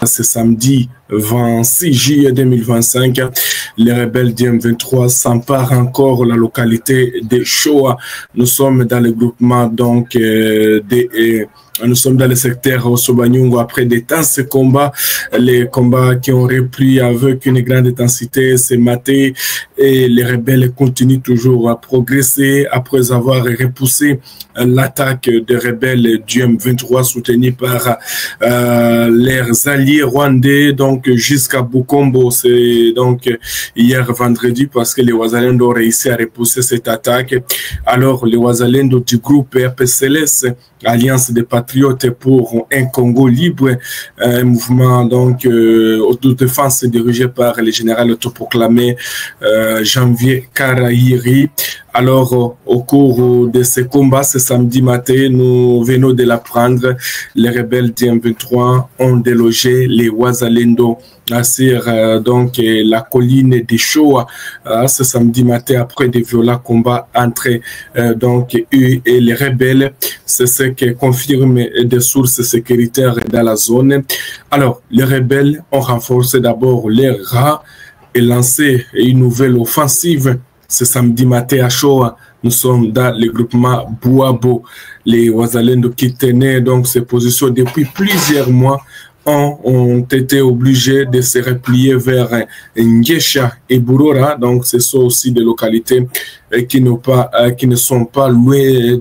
Ce samedi 26 juillet 2025, les rebelles du M23 s'emparent encore la localité de Shoa. Nous sommes dans le groupement donc nous sommes dans le secteur Osobanyungu après d'intenses combats, les combats qui ont repris avec une grande intensité ce matin, et les rebelles continuent toujours à progresser après avoir repoussé l'attaque des rebelles du M23 soutenus par leurs alliés rwandais, donc jusqu'à Bukombo. C'est donc hier vendredi, parce que les Wazalendo ont réussi à repousser cette attaque. Alors les Wazalendo du groupe RPCLS, Alliance des Patriotes pour un Congo libre, un mouvement donc d'autodéfense dirigé par le général autoproclamé Janvier Karahiri. Alors, au cours de ce combat, ce samedi matin, nous venons de l'apprendre, les rebelles du M23 ont délogé les Wazalendo sur donc la colline de Shoa ce samedi matin après des violents combats entre donc eux et les rebelles. C'est ce que confirment des sources sécuritaires dans la zone. Alors, les rebelles ont renforcé d'abord leurs rangs et lancé une nouvelle offensive. Ce samedi matin à Shoa, nous sommes dans le groupement Bouabo. Les Wazalendo qui tenaient donc ces positions depuis plusieurs mois ont été obligés de se replier vers Ngesha et Burora. Donc, ce sont aussi des localités qui ne sont pas loin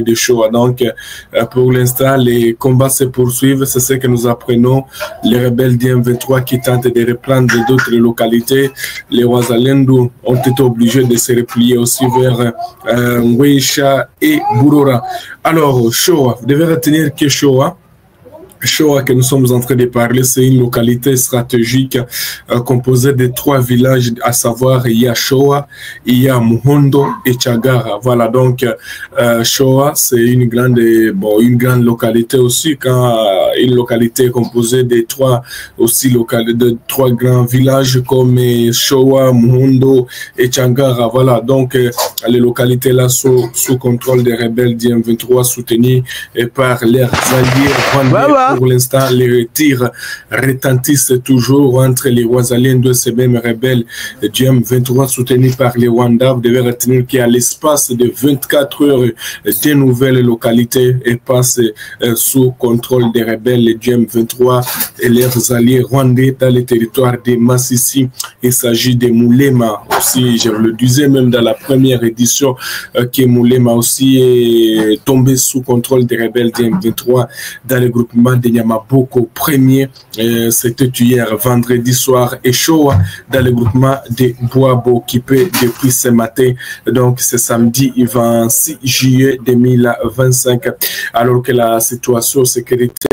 de Shoa. Donc, pour l'instant, les combats se poursuivent. C'est ce que nous apprenons. Les rebelles du M23 qui tentent de reprendre d'autres localités. Les Wazalendo ont été obligés de se replier aussi vers Ngesha et Burora. Alors, Shoa, vous devez retenir que Shoa que nous sommes en train de parler, c'est une localité stratégique composée de 3 villages, à savoir il y a Shoa, il y a Muhondo et Chagara. Voilà, donc Shoa, c'est une grande localité aussi, une localité composée de 3 grands villages comme Shoa, Muhondo et Chagara. Voilà, donc les localités là sont sous contrôle des rebelles du M23 soutenus par leurs alliés rwandais. Pour l'instant, les tirs retentissent toujours entre les Wazalendo et ces mêmes rebelles du M23 soutenus par les Rwandais. Vous devez retenir qu'à l'espace de 24 heures, de nouvelles localités passent sous contrôle des rebelles du M23 et leurs alliés rwandais dans les territoires de Massissi. Il s'agit de Moulema aussi. Je vous le disais même dans la première édition que Moulema aussi est tombé sous contrôle des rebelles du M23 dans le groupement de Nyamaboko premier. C'était hier vendredi soir, et Shoa dans le groupement de Bouabo qui peut depuis ce matin. Donc c'est samedi 26 juillet 2025, alors que la situation sécuritaire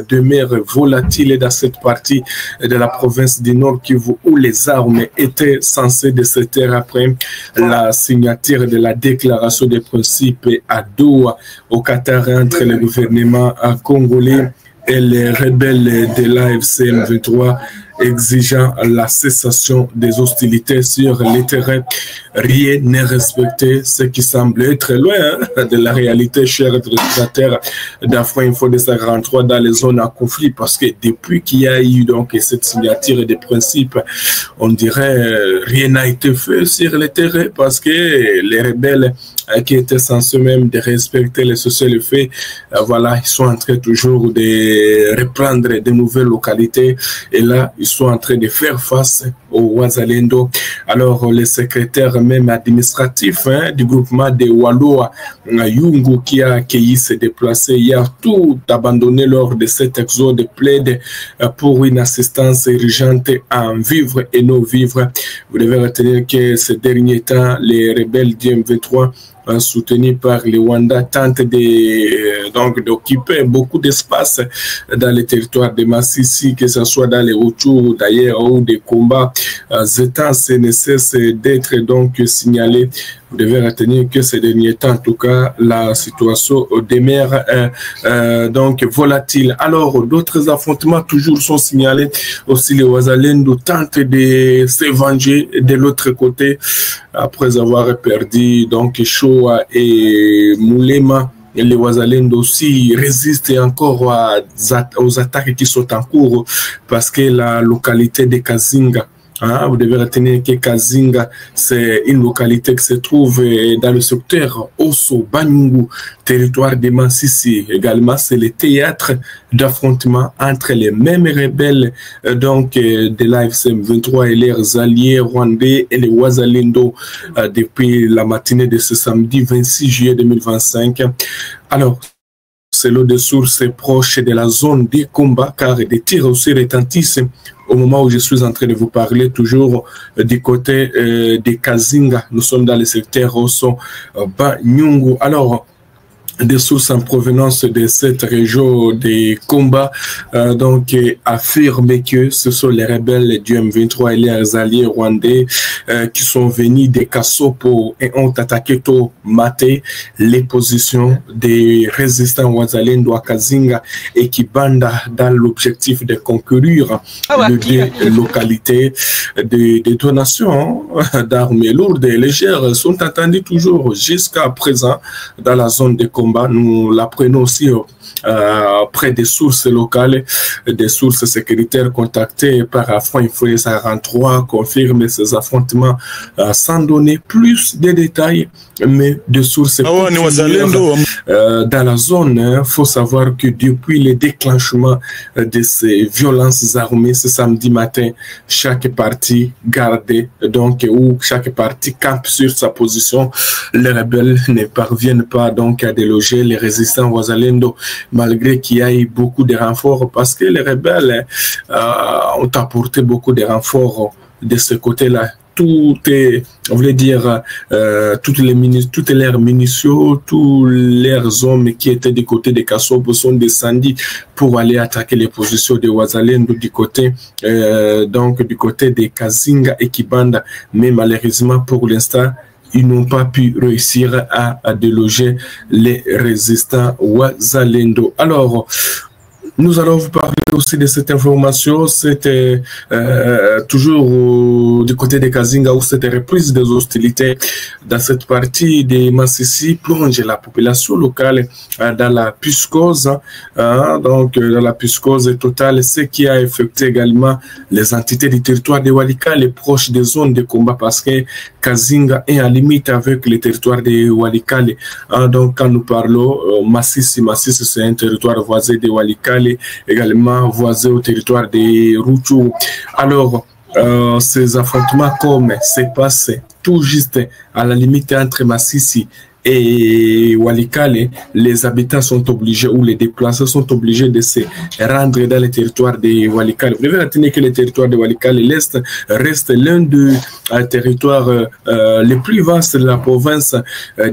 demeure volatile dans cette partie de la province du Nord Kivu où les armes étaient censées de se taire après la signature de la déclaration des principes à Doha au Qatar entre le gouvernement congolais et les rebelles de l'AFC M23 exigeant la cessation des hostilités sur les terrains. Rien n'est respecté, ce qui semble être loin de la réalité, chers utilisateurs d'Afrique Info de 143 dans les zones à conflit, parce que depuis qu'il y a eu donc cette signature des principes, on dirait rien n'a été fait sur le terrain, parce que les rebelles qui étaient censés même de respecter les sociaux faits, voilà, ils sont en train toujours de reprendre de nouvelles localités, et là, ils sont en train de faire face aux Wazalendo. Alors, le secrétaire même administratif du groupement de Waloa, Yungu, qui a accueilli se déplacer hier, tout abandonné lors de cet exode, plaide pour une assistance urgente en vivre et non vivre. Vous devez retenir que ces derniers temps, les rebelles du M23 soutenu par les Rwandais tentent d'occuper beaucoup d'espace dans les territoires de Massissi, que ce soit dans les Rutshuru d'ailleurs, où des combats étanches ne cessent d'être donc signalés vous devez retenir que ces derniers temps, en tout cas, la situation demeure donc volatile. Alors, d'autres affrontements toujours sont signalés. Aussi, les Wazalendo tentent de se venger de l'autre côté après avoir perdu donc Shoa et Moulema. Les Wazalendo aussi résistent encore aux attaques qui sont en cours parce que la localité de Kazinga, vous devez retenir que Kazinga, c'est une localité qui se trouve dans le secteur Osso Banyungu, territoire de Massissi. Également, c'est le théâtre d'affrontement entre les mêmes rebelles donc de l'AFC 23 et leurs alliés rwandais et les Wazalendo depuis la matinée de ce samedi 26 juillet 2025. Alors, selon des sources proches de la zone des combats, car des tirs aussi retentissent au moment où je suis en train de vous parler, toujours du côté de Kazinga. Nous sommes dans le secteur Osso Banyungu. Alors, des sources en provenance de cette région des combats donc affirment que ce sont les rebelles du M23 et leurs alliés rwandais qui sont venus de Kassopo et ont attaqué tôt matin les positions des résistants Wazalendo à Kazinga et qui bandent dans l'objectif de concourir les localités. Des donations d'armes lourdes et légères sont attendues toujours jusqu'à présent dans la zone de combat. Nous l'apprenons aussi près des sources locales, des sources sécuritaires contactées par Afin Info 43 confirment ces affrontements sans donner plus de détails, mais de sources dans la zone. Il faut savoir que depuis le déclenchement de ces violences armées ce samedi matin, chaque parti gardait donc ou chaque parti campe sur sa position. Les rebelles ne parviennent pas donc à déloger les résistants Wazalendo, malgré qu'il y ait beaucoup de renforts, parce que les rebelles ont apporté beaucoup de renforts de ce côté-là. Tout est, on voulait dire, toutes leurs munitions, tous leurs hommes qui étaient du côté de Kassopo sont descendus pour aller attaquer les positions de Wazalendo du côté, donc du côté de Kazinga et Kibanda. Mais malheureusement, pour l'instant, ils n'ont pas pu réussir à déloger les résistants Wazalendo. Alors, nous allons vous parler aussi de cette information. C'était toujours du côté de Kazinga où cette reprise des hostilités dans cette partie de Massissi plonge la population locale dans la psychose, donc dans la psychose totale, ce qui a affecté également les entités du territoire de Walikale proches des zones de combat parce que Kazinga est en limite avec le territoire de Walikale. Donc quand nous parlons Massissi, c'est un territoire voisin de Walikale, également voisin au territoire de Ruchuru. Alors, ces affrontements comme c'est passé tout juste à la limite entre Massissi et Walikale, les habitants sont obligés, ou les déplacés sont obligés de se rendre dans le territoire de Walikale. Vous devez retenir que le territoire de Walikale, l'Est, reste l'un des territoires les plus vastes de la province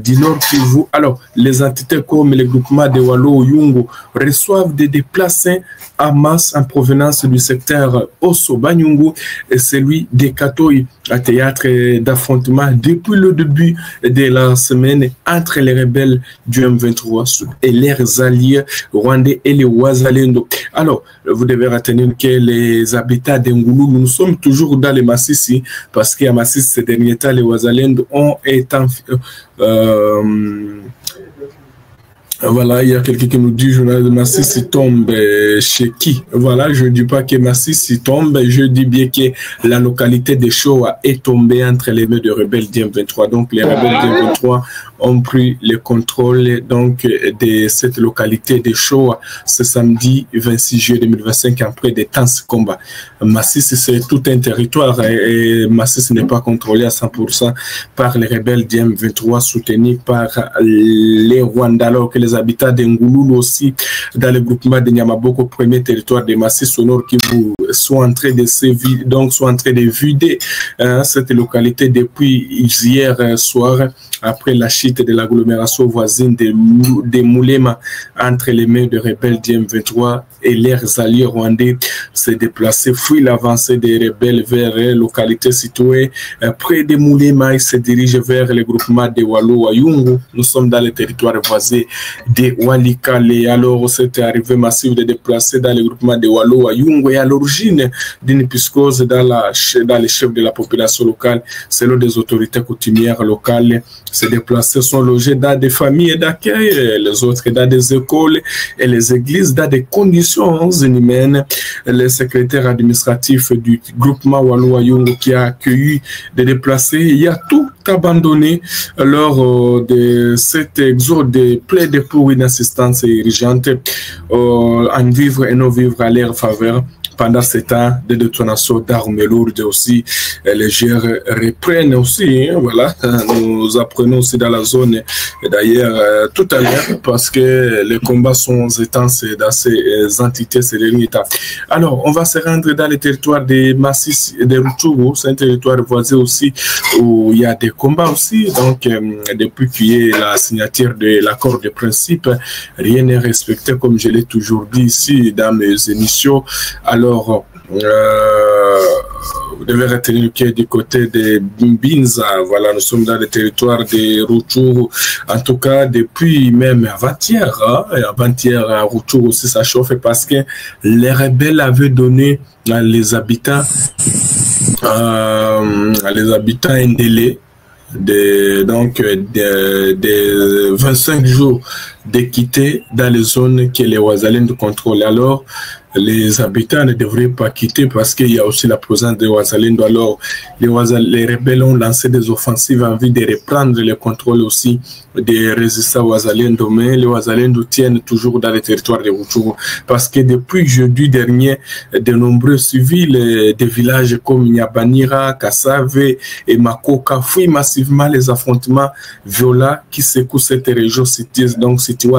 du Nord Kivu. Alors, les entités comme le groupement de Walo Yungu reçoivent des déplacés en masse en provenance du secteur Osso Banyungu et celui de Katoyi, un théâtre d'affrontement depuis le début de la semaine entre les rebelles du M23 et leurs alliés rwandais et les Wazalendo. Alors, vous devez retenir que les habitants d'Engulu, nous sommes toujours dans les Massissi, parce qu'à Massissi, ces derniers temps, les Wazalendo ont été voilà, il y a quelqu'un qui nous dit journal de Massissi tombe chez qui? Voilà, je ne dis pas que Massissi tombe, je dis bien que la localité de Shoa est tombée entre les mains de rebelles d'M23. Donc les rebelles d'M23 ont pris le contrôle donc de cette localité de Shoa ce samedi 26 juillet 2025 après des tenses combats. Massissi, c'est tout un territoire et Massissi n'est pas contrôlé à 100% par les rebelles d'M23 soutenus par les Rwandais, alors que les habitants d'Engouloulou aussi dans le groupement de Niamaboko, premier territoire des Massifs sonores qui sont en train de sévir, donc sont en train de vider cette localité depuis hier soir, après la chute de l'agglomération voisine de Moulema entre les mains de rebelles du M23 et leurs alliés rwandais se déplacer, fuient l'avancée des rebelles vers les localités situées près de Moulema et se dirigent vers le groupement de Walo-Wayungu. Nous sommes dans le territoire voisin de Walikale. Alors, cette arrivée massive de déplacés dans le groupement de Walo-Wayungu est à l'origine d'une psychose dans les chefs de la population locale. Selon des autorités coutumières locales, ces déplacés sont logés dans des familles d'accueil, les autres dans des écoles et les églises dans des conditions inhumaines. Le secrétaire administratif du groupement Walo-Wayungu qui a accueilli des déplacés, il a tout abandonné lors de cet exode, plaide pour une assistance urgente en vivre et non vivre à leur faveur. Pendant ce temps de détonation d'armes lourdes aussi, légères reprennent aussi. Voilà, nous apprenons aussi dans la zone, d'ailleurs, tout à l'heure, parce que les combats sont intenses dans ces entités, ces derniers temps. Alors, on va se rendre dans le territoire des Massifs de Rutshuru, c'est un territoire voisin aussi où il y a des combats aussi. Donc, depuis qu'il y ait la signature de l'accord de principe, rien n'est respecté, comme je l'ai toujours dit ici dans mes émissions. Alors, vous devez retenir qu'il est du côté de Binza. Voilà, nous sommes dans le territoire de Rutshuru. En tout cas, depuis même avant-hier, à Rutshuru aussi, ça chauffe parce que les rebelles avaient donné les habitants un délai de 25 jours de quitter dans les zones que les Wazalènes contrôlent. Alors, les habitants ne devraient pas quitter parce qu'il y a aussi la présence des Wazalènes. Alors, les rebelles ont lancé des offensives en vue de reprendre le contrôle aussi des résistants Wazalènes. Mais les Wazalènes tiennent toujours dans le territoire de Rutshuru parce que depuis jeudi dernier, de nombreux civils des villages comme Nyabanira, Kassave et Makoka fuient massivement les affrontements violents qui secouent cette région située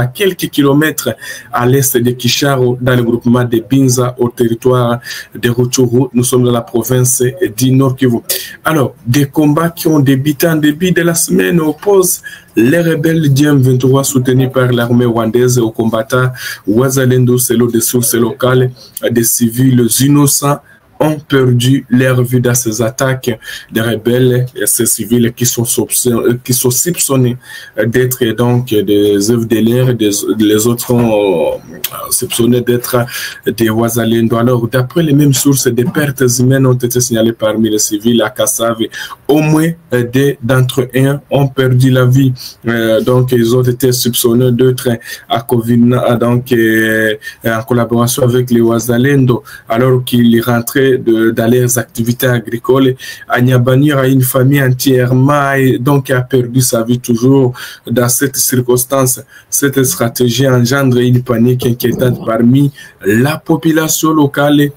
à quelques kilomètres à l'est de Kisharo dans le groupement de Binza au territoire de Rutshuru. Nous sommes dans la province du Nord Kivu. Alors, des combats qui ont débuté en début de la semaine opposent les rebelles du M23 soutenus par l'armée rwandaise aux combattants Wazalendo, selon des sources locales, des civils innocents ont perdu leur vie dans ces attaques des rebelles et ces civils qui sont soupçonnés d'être donc des œuvres de l'air, les autres sont soupçonnés d'être des Wazalendo. Alors, d'après les mêmes sources, des pertes humaines ont été signalées parmi les civils à Kassave. Au moins deux d'entre eux ont perdu la vie. Donc, ils ont été soupçonnés d'être à Kovina, donc en collaboration avec les Wazalendo, alors qu'ils rentraient dans leurs activités agricoles. À Nyabanira, une famille entièrement donc a perdu sa vie toujours dans cette circonstance. Cette stratégie engendre une panique inquiétante parmi la population locale,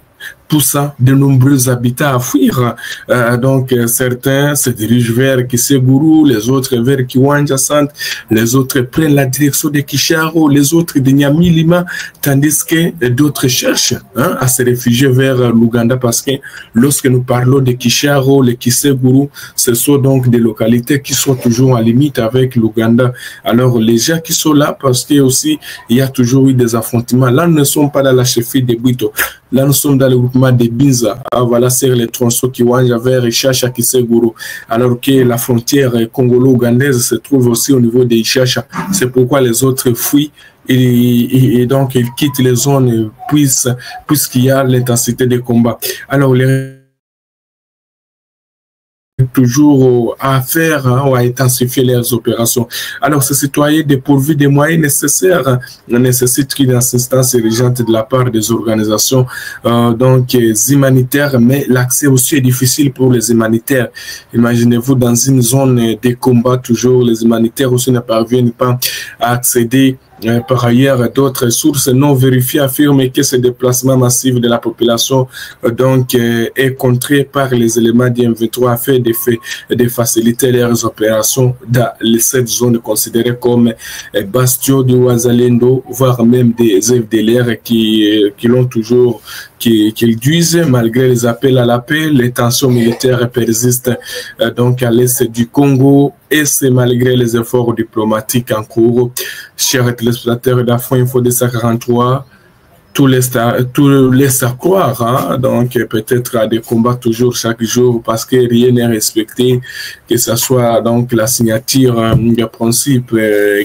poussant de nombreux habitants à fuir. Donc, certains se dirigent vers Kiseguru, les autres vers Kiwanja Centre, les autres prennent la direction de Kisharo, les autres de Nyamilima, tandis que d'autres cherchent à se réfugier vers l'Ouganda parce que lorsque nous parlons de Kisharo, le Kiseguru, ce sont donc des localités qui sont toujours en limite avec l'Ouganda. Alors, les gens qui sont là, parce que aussi, il y a toujours eu des affrontements. Là, nous ne sommes pas dans la chefferie de Bwito. Là, nous sommes dans le groupement de Binza. Voilà, c'est les tronçons qui vont vers Ishasha Kiseguru. Alors que la frontière congolo-ougandaise se trouve aussi au niveau de Ishasha. C'est pourquoi les autres fuient et donc ils quittent les zones puisqu'il y a l'intensité des combats. Alors, les toujours à faire ou à intensifier leurs opérations. Alors, ces citoyens dépourvus des moyens nécessaires nécessitent une assistance urgente de la part des organisations donc humanitaires, mais l'accès aussi est difficile pour les humanitaires. Imaginez-vous dans une zone de combat, toujours les humanitaires aussi ne parviennent pas à accéder. Par ailleurs, d'autres sources non vérifiées affirment que ce déplacement massif de la population donc est contré par les éléments du M23 afin de faciliter leurs opérations dans cette zone considérée comme bastion du Wazalendo, voire même des FDLR qui l'ont toujours, qui disent malgré les appels à la paix, les tensions militaires persistent donc à l'est du Congo, et c'est malgré les efforts diplomatiques en cours. Chers téléspectateurs d'Afro Info 243, tout laisse à croire, hein? Donc peut-être à des combats toujours chaque jour parce que rien n'est respecté, que ce soit donc la signature de principe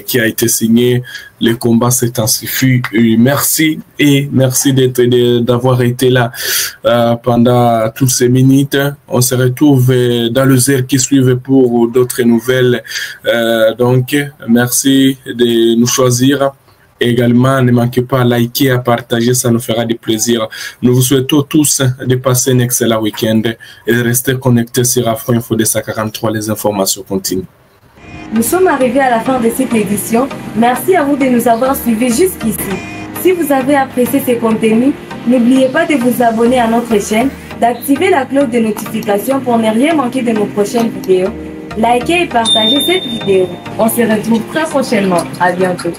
qui a été signée, les combats s'intensifient. Merci et merci d'avoir été là pendant toutes ces minutes. On se retrouve dans les heures qui suivent pour d'autres nouvelles. Donc merci de nous choisir. Également, ne manquez pas à liker, à partager, ça nous fera du plaisir. Nous vous souhaitons tous de passer un excellent week-end et de rester connectés sur Afro Info 243, les informations continuent. Nous sommes arrivés à la fin de cette édition. Merci à vous de nous avoir suivis jusqu'ici. Si vous avez apprécié ces contenus, n'oubliez pas de vous abonner à notre chaîne, d'activer la cloche de notification pour ne rien manquer de nos prochaines vidéos. Likez et partagez cette vidéo. On se retrouve très prochainement. À bientôt.